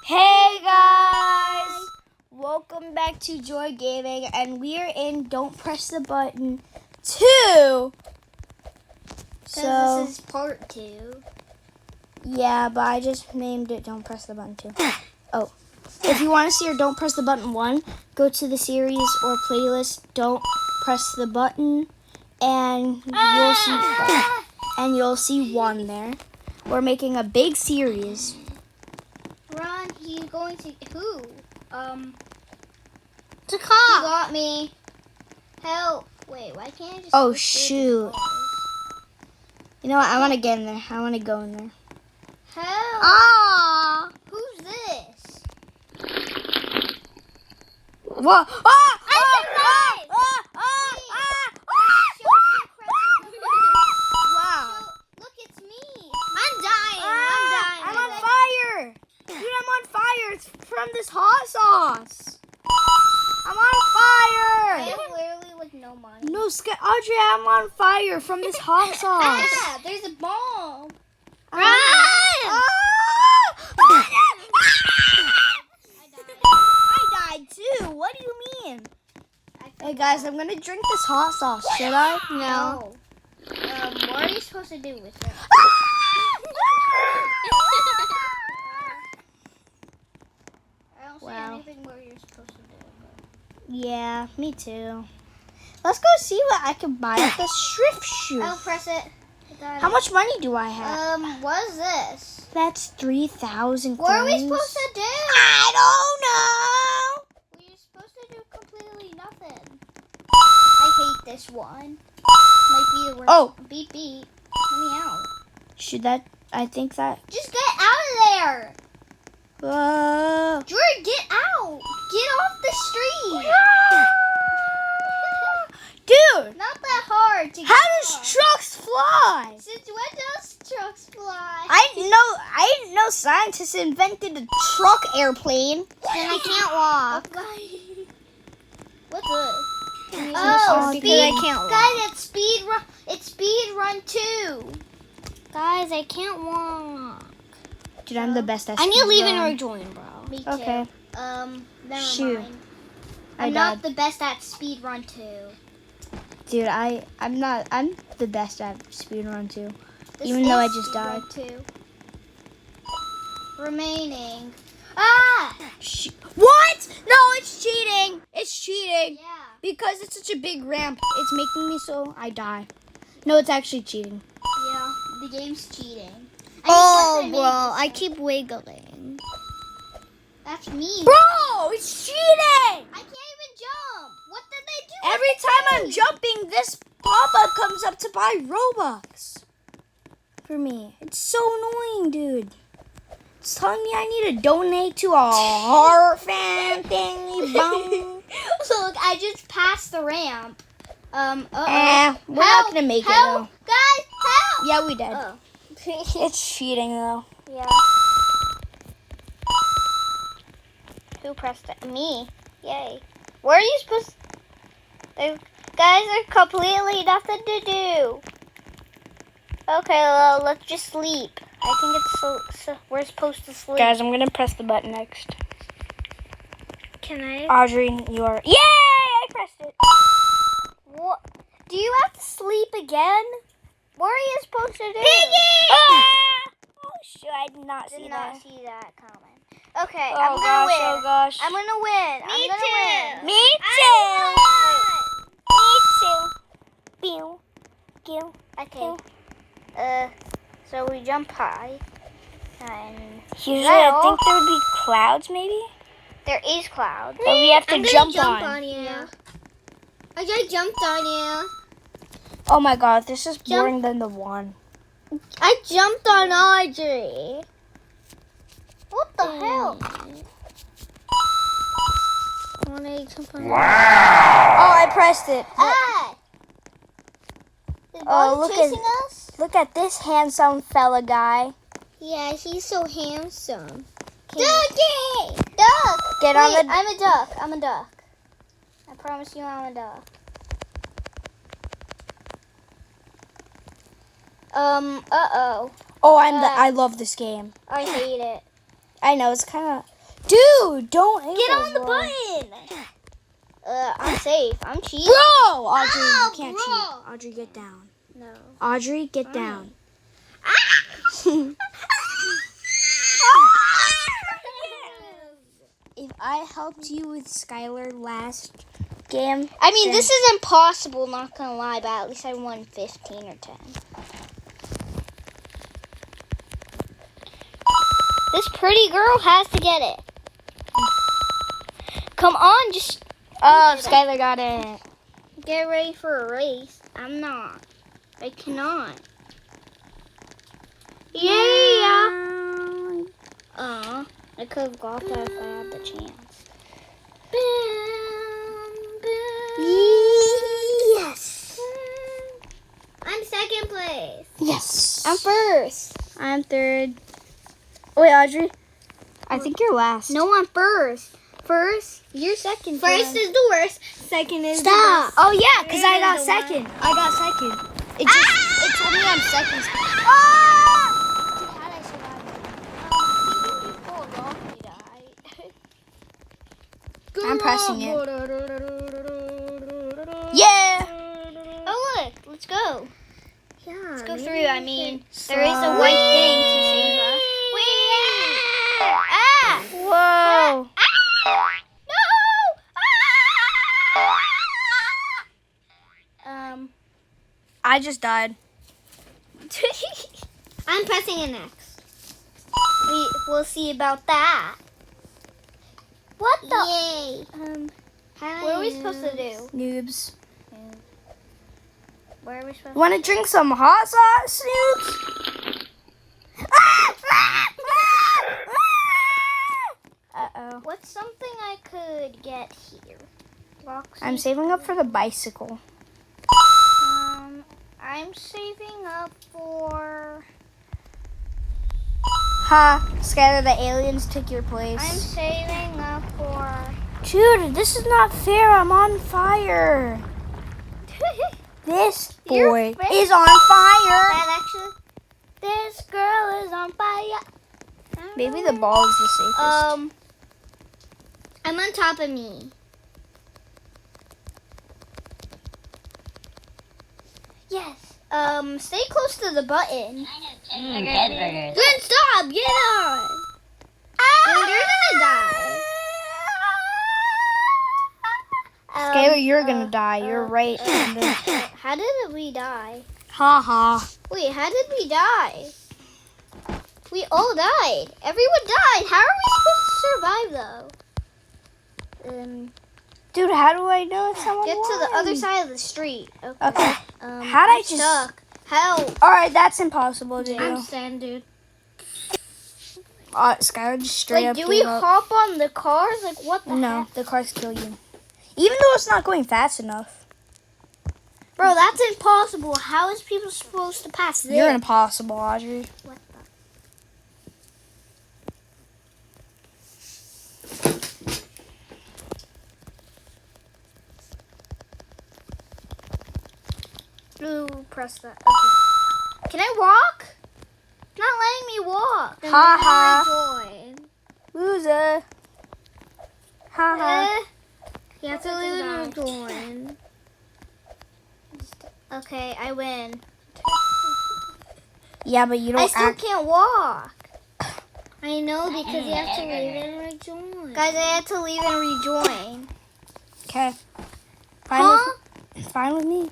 Hey guys! Welcome back to Joy Gaming, and we are in Don't Press the Button 2. This is part 2. Yeah, but I just named it Don't Press the Button 2. Oh. If you want to see our Don't Press the Button 1, go to the series or playlist Don't Press the Button, and you'll see 1 there. We're making a big series. Ron, he's going to... Who? To He got me. Help. Wait, why can't I just... Oh, shoot. You know what? I want to get in there. I want to go in there. Help. Ah! Who's this? Whoa! Ah! Wow. Look, it's me. I'm dying. I'm on fire. Dude, I'm on fire. It's from this hot sauce. I'm on I fire. have literally like no money. No, Audrey, I'm on fire from this hot sauce. Ah, there's a bomb. I died too. What do you mean? Hey guys, I'm gonna drink this hot sauce. Should I? No. What are you supposed to do with it? I don't see anything where you're supposed to do it. Yeah, me too. Let's go see what I can buy at the thrift shoe. I'll press it. How much money do I have? What is this? That's 3,000 What are we coins. supposed to do? I don't know. We're supposed to do completely nothing. I hate this one. Might be the worst. Oh. Beep beep. Let me out. Should that? I think that. Just get out of there. Whoa. Jordan, get out. Get off the street. Dude, Not that hard to get how does off. trucks fly? Since when does trucks fly? I didn't know scientists invented a truck airplane. Then I can't walk. What's this? Oh, speed! because I can't walk. Guys, it's speed run. It's speed run 2. Guys, I can't walk. Dude, I'm the best at I need to leave speedrun. and rejoin, bro. Me too. Okay. Never Shoot. mind. I I'm died. not the best at speed run 2. Dude, I'm the best at speedrun too. This Even though I is just died. speedrun 2. Remaining. Ah! What? No, it's cheating. It's cheating. Yeah. Because it's such a big ramp. It's making me so I die. No, it's actually cheating. Yeah. The game's cheating. I keep wiggling. That's me. Bro, it's cheating. I can't even jump. What did they do? Every time I'm jumping, this pop-up comes up to buy Robux for me. It's so annoying, dude. It's telling me I need to donate to a horror fan thingy bum. Look, I just passed the ramp. We're not gonna make help, it guys, help! though. Yeah, we did. Oh. It's cheating though. Yeah. Who pressed it? Me. Yay. Where are you supposed to... Guys, there's completely nothing to do. Okay, well, let's just sleep. I think it's we're supposed to sleep. Guys, I'm gonna press the button next. Can I? Audrey, you're... Yay! I pressed it. What? Do you have to sleep again? What are you supposed to do? Piggy! Ah! Oh, shoot, I did not see Did that. not see that coming. Okay, Oh, I'm gonna gosh, win. oh, gosh. I'm gonna win. I'm gonna win. Me too. Me too. Pew. Pew. Okay. So we jump high. And Usually, that I all? think there would be clouds, maybe. there is clouds. That we have to jump on. you. I just jumped on you. Oh my god, this is boring than the one. I jumped on Audrey. What the hell? Wow! Oh, I pressed it. Ah! Is Oh, Bonnie look chasing us? Look at this handsome fella guy. Yeah, he's so handsome. Ducky! Duck! Get on Wait, the... I'm a duck. I'm a duck. I promise you I'm a duck. Uh-oh. Oh, I love this game. I hate it. I know, it's kind of... Dude, don't Get on the button. I'm safe. I'm cheating. Bro! Audrey, Oh, you can't bro. cheat. Audrey, get down. No. Audrey, get Fine. down. If I helped you with Skylar last game, I mean, then- this is impossible, not gonna lie, but at least I won 15 or 10. This pretty girl has to get it. Come on, just Oh, Skylar got it. get ready for a race. I'm not. I cannot. Yeah. I could have got that if I had the chance. Yes. I'm second place. Yes. I'm first. I'm third. Wait, Audrey. I think you're last. No, I'm first. First, you're second. First is the worst. Second is Stop. Oh yeah, because I You're got the second. I got second. It just Ah! it told me I'm second. Dude, how'd I survive? I'm pressing it. Yeah. Oh look, let's go. Yeah. Let's go through. I mean, there is a white thing to save us. Ah! Whoa. No! I just died. I'm pressing it next. We'll see about that. What the? Yay! What are we supposed to do? Noobs. Where are we supposed Want to drink some hot sauce, Noobs? Uh-oh. What's something I could get here? Roxy? I'm saving up for the bicycle. I'm saving up for. Ha, Skylar, the aliens took your place. I'm saving up for. Dude, this is not fair. I'm on fire. This You're boy fair. is on fire. That actually. This girl is on fire. Maybe the ball is the safest. I'm on top of me. Yes. Stay close to the button. Then stop. Get on. Then you're gonna die. Skylar, you're gonna die. You're right. How did we die? Ha ha. Wait, how did we die? We all died. Everyone died. How are we supposed to survive though? Dude, how do I know if someone Get to the won? other side of the street. Okay. How'd I I'm just- stuck? Help! Alright, that's impossible to I'm do. stand, dude. Skylar just straight Like, up do we gave up. hop on the cars? Like, what the No, heck? the cars kill you. Even though it's not going fast enough. Bro, that's impossible. How is people supposed to pass this? You're impossible, Audrey. What the? Blue, press that. Okay. Can I walk? It's not letting me walk. Then Ha maybe ha. I join. Loser. Ha ha. You have to lose and join. Okay, I win. Yeah, but you don't I still act. can't walk. I know because you have to leave and rejoin. Guys, I had to leave and rejoin. Okay. Huh? Fine with me.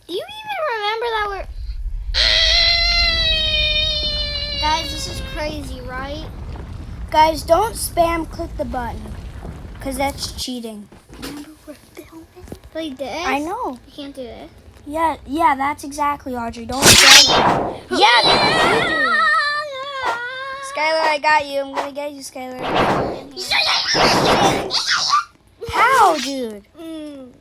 Do you even remember that we're... Guys, this is crazy, right? Guys, don't spam click the button. Because that's cheating. Remember we're filming? Like this? I know. You can't do this. Yeah, that's exactly, Audrey. Don't spam. Yeah, that's what you do. Skylar, I got you. I'm gonna get you, Skylar. How, dude?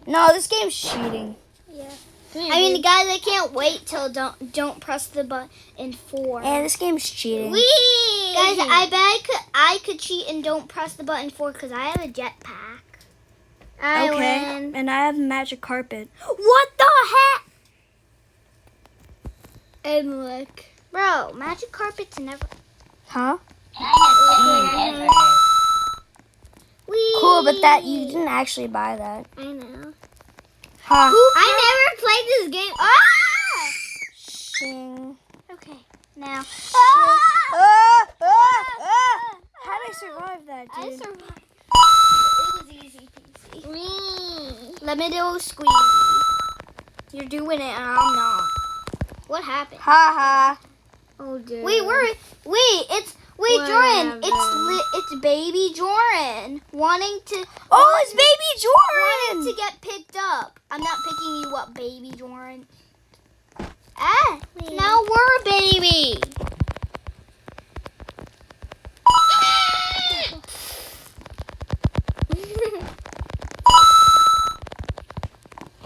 No, this game's cheating. Yeah. I mean, guys, I can't wait till don't press the button 4. And this game's cheating. Guys, I bet I could cheat and don't press the button 4 because I have a jetpack. I win. And I have a magic carpet. What the heck? And look. Bro, magic carpets never... Huh? Cool, but that you didn't actually buy that. I know. Ha. I never played this game. Ah! Shing. Okay, now. How did I survive that, I dude? survived. It was easy peasy. Let me do a squeeze. You're doing it and I'm not. What happened? Ha ha. Oh dear. It's Jordan. It's baby Jordan wanting to. Oh, it's baby Jordan. Wanting to get picked up. I'm not picking you up, baby Jordan. Ah, now we're a baby.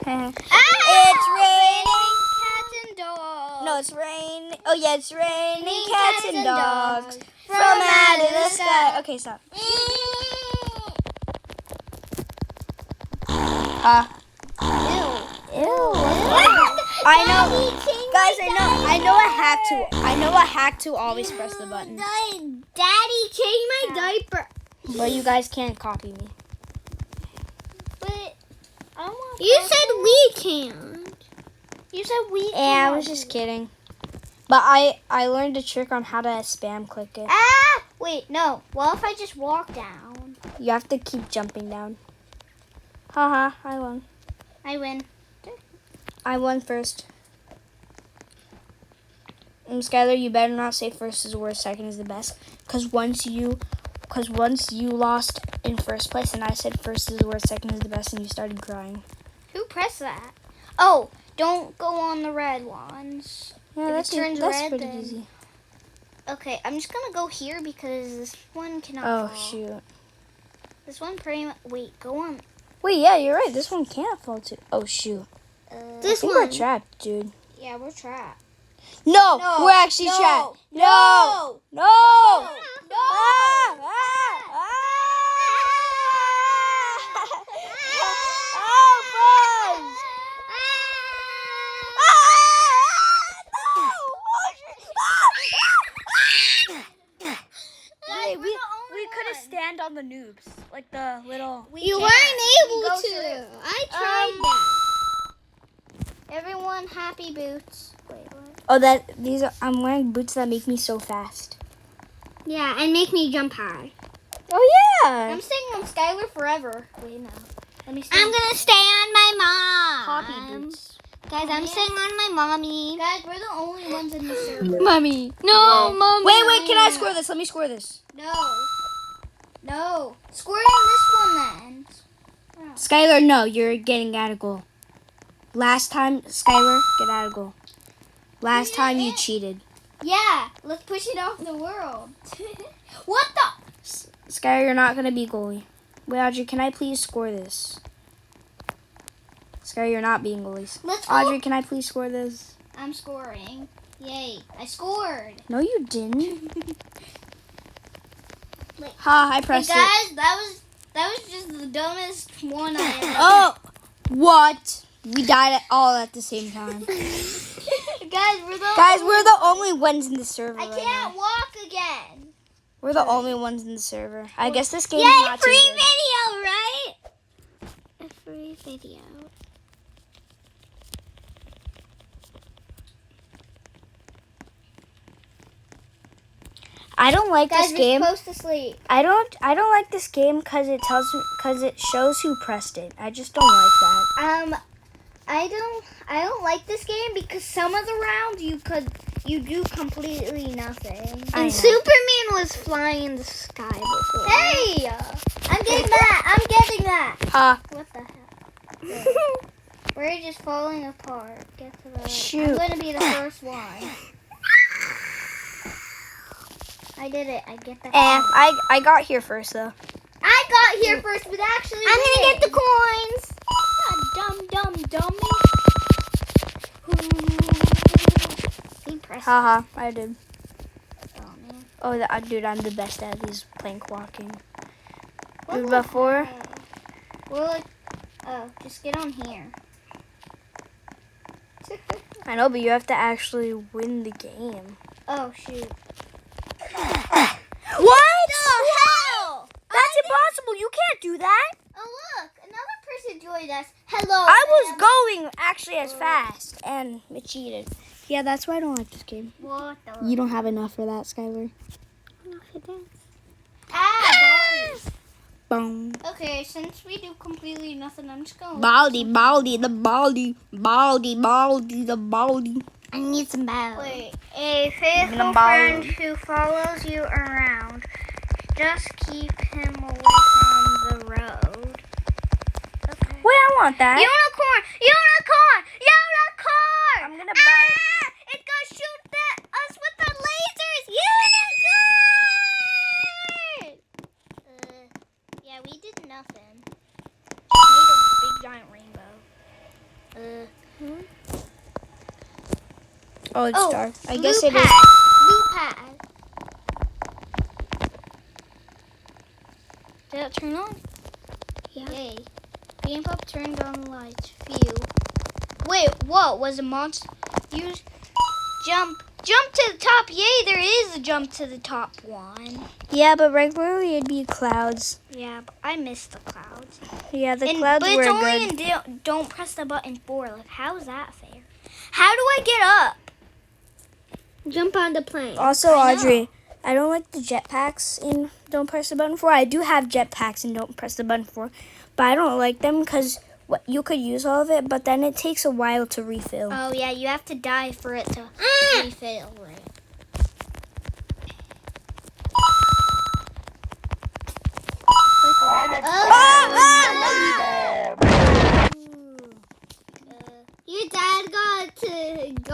It's raining. Cats and dogs. No, it's rain. Oh yeah, it's raining Raining cats and dogs from out of the sky. Okay, stop. Ew. I know, guys. I know a hack to always press the button. Daddy, change my diaper. But you guys can't copy me. But I don't want. You said we can't. You said we can't. Yeah, I was just kidding. But I learned a trick on how to spam click it. Ah! Wait, no. What if I just walk down? You have to keep jumping down. Haha, I won. I win. I won first. Skylar, you better not say first is the worst, second is the best. Because once you lost in first place and I said first is the worst, second is the best, and you started crying. Who pressed that? Oh, don't go on the red ones. Yeah, If that's it turns that's red, pretty then- easy. Okay, I'm just gonna go here because this one cannot Oh, fall. shoot. This one pretty much. Wait, go on. Wait, yeah, you're right. This one can't fall too. Oh, shoot. This I think one. we're trapped, dude. Yeah, we're trapped. No, No, we're actually no, trapped. no, No. no. Ah, ah, ah. Help us. Hey, we could have stand on the noobs, like the little. You can't. weren't able We go to. through. I tried that. Everyone, happy boots. Wait, what? Oh, I'm wearing boots that make me so fast. Yeah, and make me jump high. Oh yeah. I'm staying on Skylar forever. Wait, no. Let me stay. I'm gonna stay on my mom. Poppy boots. Guys, I'm staying on my mommy. Guys, we're the only ones in the server. Mommy. No, mommy. Wait, can I score this? Let me score this. No. Score on this one then. Skylar, no, you're getting out of goal. Last time, Skylar, get out of goal. Last time you cheated. Yeah, let's push it off the world. What the? Skylar, you're not going to be goalie. Wait, Audrey, can I please score this? Skylar, you're not being goalies. Let's go. Audrey, can I please score this? I'm scoring. Yay, I scored. No, you didn't. Ha, I pressed it. Guys, that was just the dumbest one I ever. Oh, what? We died all at the same time. Guys, we're the only ones in the server. I right can't now. walk again. We're the only ones in the server. I guess this game is Yay, not free too good. video, right? A free video. I don't like Guys, this game. we're supposed to sleep. I don't like this game because it shows who pressed it. I just don't like that. I don't like this game because some of the rounds you do completely nothing. I know. And Superman was flying in the sky before. Hey! I'm getting that. Ha. What the hell? We're just falling apart. Get to the Shoot. I'm gonna be the first one. I did it. I get the I got here first though. I got here first, but actually I'm gonna get the coins. Dumb dummy. He pressed. Haha, I did. Oh man. Oh, dude, I'm the best at these plank walking. What Dude, the before. heck? Well, just get on here. I know, but you have to actually win the game. Oh shoot. What? get cheated. Yeah, that's why I don't like this game. What the? You don't have enough for that, Skylar. Ah, Boom. okay, since we do completely nothing, I'm just gonna. Baldy, the baldy. I need some balls. Wait, a faithful Number- friend who follows you around. Just keep him away from the road. Okay. Wait, I want that. Unicorn! Unicorn! Unicorn! I'm gonna buy. Ah! It's gonna shoot us with the lasers! Unicorn! Yeah, we did nothing. Just made a big giant rainbow. Oh, it's dark. I guess blue it is. pad. Blue pad. Did it turn on? Yeah. Yay. Game Pop turned on the lights. Phew. Wait, what? Was a monster? Use jump to the top. Yay, there is a jump to the top one. Yeah, but regularly it'd be clouds. Yeah, but I missed the clouds. Yeah, the clouds but were it's only good. in don't press the button 4. Like, how is that fair? How do I get up? Jump on the plane. Also, I know. Audrey, I don't like the jetpacks in Don't Press the Button 4. I do have jetpacks in Don't Press the Button 4, but I don't like them because you could use all of it, but then it takes a while to refill. Oh, yeah, you have to die for it to refill, right? Your dad got dead.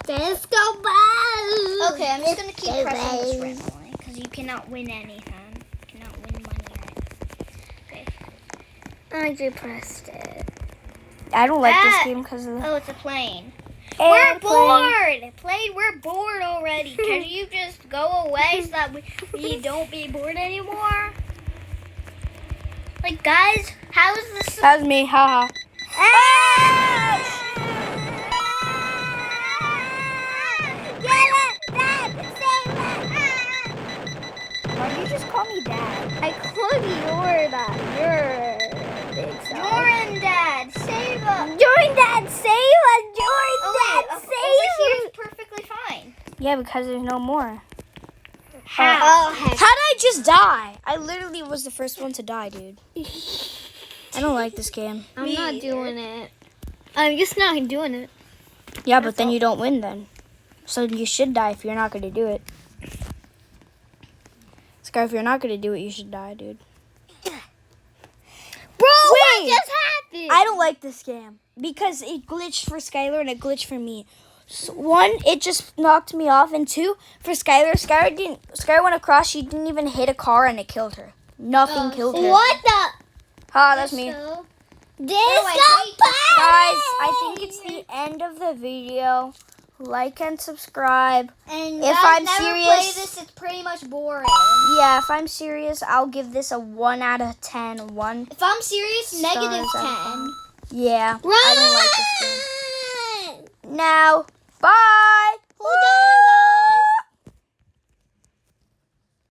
Disco ball. Okay, I'm just gonna keep pressing this red one because you cannot win anything. You cannot win money. Okay. I just pressed it. I don't like this Ah! game because of the Oh, it's a plane. We're airplane. bored. Plane, we're bored already. Can you just go away so that we don't be bored anymore? Like, guys, how is this? That was me, haha. Why'd you just call me dad? I called your dad. You're big self. Jordan, Dad, save us. Jordan, Dad, save us. Jordan, Oh, Dad, wait, save over us. here is perfectly fine. Yeah, because there's no more. How? How did I just die? I literally was the first one to die, dude. I don't like this game. I'm Me not either. doing it. I'm just not doing it. Yeah, but then you don't win then. So you should die if you're not going to do it. Sky, if you're not going to do it, you should die, dude. Bro, Wait. what just happened? I don't like this game because it glitched for Skylar and it glitched for me. So one, it just knocked me off, and two, for Skylar, Skylar went across. She didn't even hit a car and it killed her. Nothing killed her. What the? Ha, that's me. So, Disco ball. Guys, I think it's the end of the video. Like and subscribe. and If I've I'm never serious- played this. It's pretty much boring. Yeah, if I'm serious, I'll give this a 1 out of 10. 1. If I'm serious, negative Stars out of 10. Yeah, Run! I don't like this game. Now, bye. Hold on.